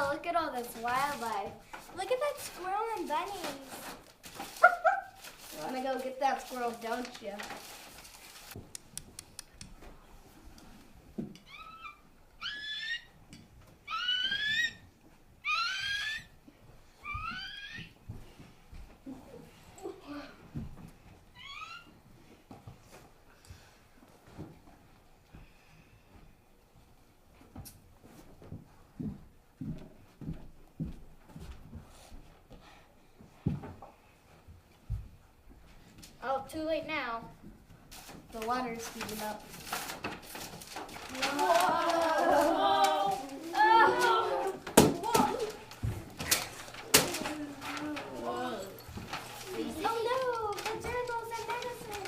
Wow, look at all this wildlife. Look at that squirrel and bunnies. You want to go get that squirrel, don't you? Oh, too late now. The water's heating up. Whoa! Oh! Whoa! Oh no! The journals and medicine!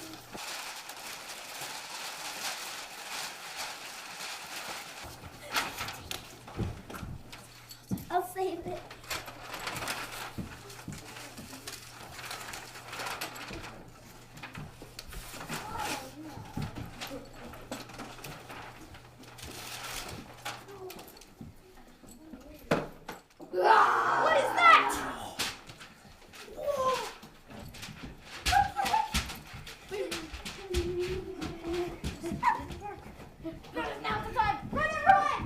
I'll save it. What is that? Now's the time. Run, everyone!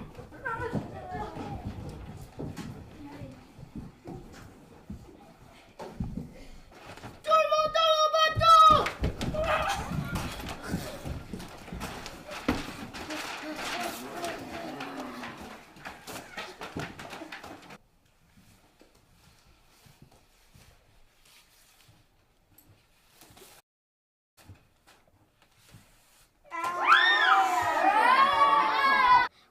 Tout le monde dans le bateau!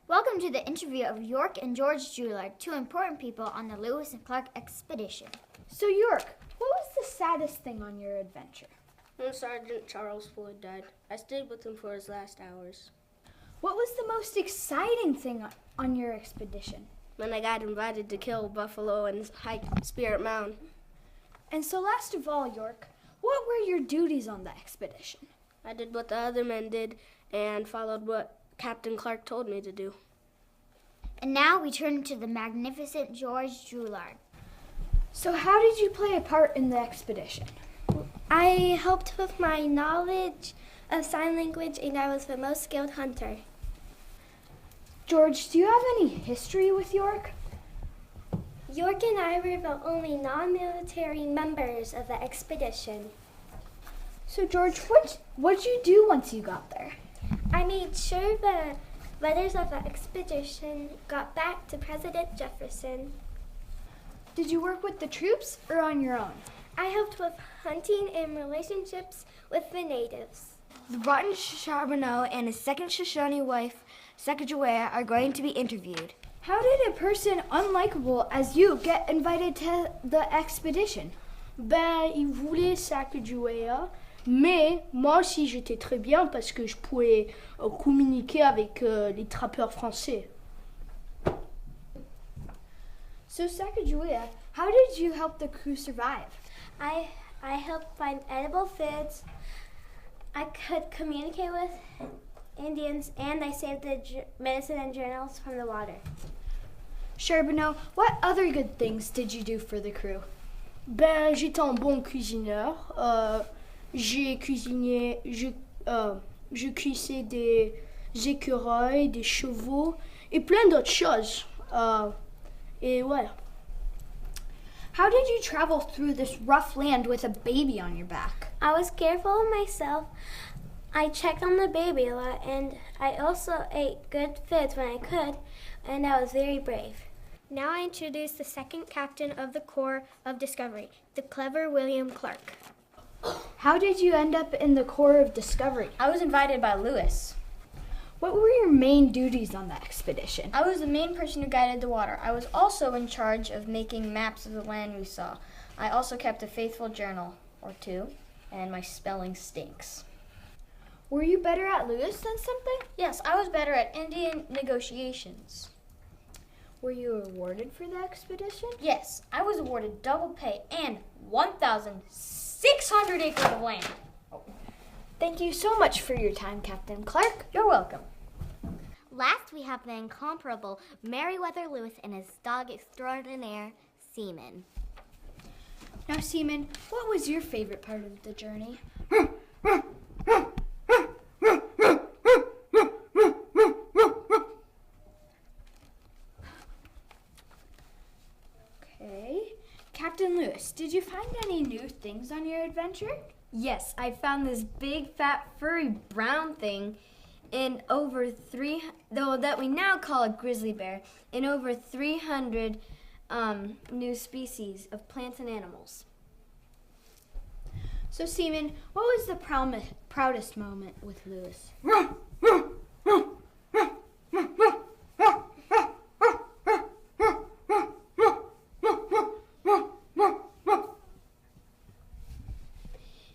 Welcome to the interview of York and George Juillard, two important people on the Lewis and Clark expedition. So York, what was the saddest thing on your adventure? When Sergeant Charles Floyd died, I stayed with him for his last hours. What was the most exciting thing on your expedition? When I got invited to kill buffalo and hike Spirit Mound. And so last of all, York, what were your duties on the expedition? I did what the other men did and followed what Captain Clark told me to do. And now we turn to the magnificent George Juillard. So how did you play a part in the expedition? I helped with my knowledge of sign language, and I was the most skilled hunter. George, do you have any history with York? York and I were the only non-military members of the expedition. So George, what'd you do once you got there? I made sure the letters of the expedition got back to President Jefferson. Did you work with the troops or on your own? I helped with hunting and relationships with the natives. The Broughton Charbonneau and his second Shoshone wife, Sacagawea, are going to be interviewed. How did a person unlikable as you get invited to the expedition? Ben, il voulait Sacagawea, mais moi aussi j'étais très bien parce que je pouvais communiquer avec les trappeurs français. So Sacagawea, how did you help the crew survive? I helped find edible foods. I could communicate with Indians, and I saved the medicine and journals from the water. Charbonneau, what other good things did you do for the crew? Ben, j'étais un bon cuisineur. J'ai cuisiné, je cuisais des écureuils, des chevaux et plein d'autres choses. Et voilà. How did you travel through this rough land with a baby on your back? I was careful of myself. I checked on the baby a lot, and I also ate good foods when I could, and I was very brave. Now I introduce the second captain of the Corps of Discovery, the clever William Clark. How did you end up in the Corps of Discovery? I was invited by Lewis. What were your main duties on the expedition? I was the main person who guided the water. I was also in charge of making maps of the land we saw. I also kept a faithful journal or two, and my spelling stinks. Were you better at Lewis than something? Yes, I was better at Indian negotiations. Were you awarded for the expedition? Yes, I was awarded double pay and 1,600 acres of land. Thank you so much for your time, Captain Clark. You're welcome. Last, we have the incomparable Meriwether Lewis and his dog extraordinaire, Seaman. Now, Seaman, what was your favorite part of the journey? Okay. Captain Lewis, did you find any new things on your adventure? Yes, I found this big, fat, furry brown thing that we now call a grizzly bear, in over 300 new species of plants and animals. So, Seaman, what was the proudest moment with Lewis?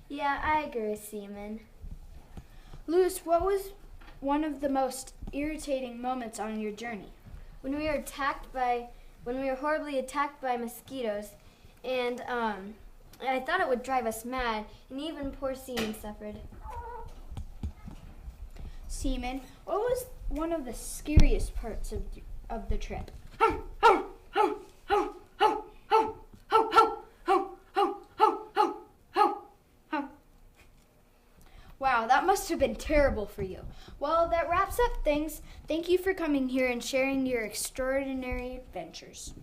Yeah, I agree with Seaman. Lewis, what was one of the most irritating moments on your journey? When we were horribly attacked by mosquitoes, and I thought it would drive us mad, and even poor Seaman suffered. Seaman, what was one of the scariest parts of the trip? Wow, that must have been terrible for you. Well, that wraps up things. Thank you for coming here and sharing your extraordinary adventures.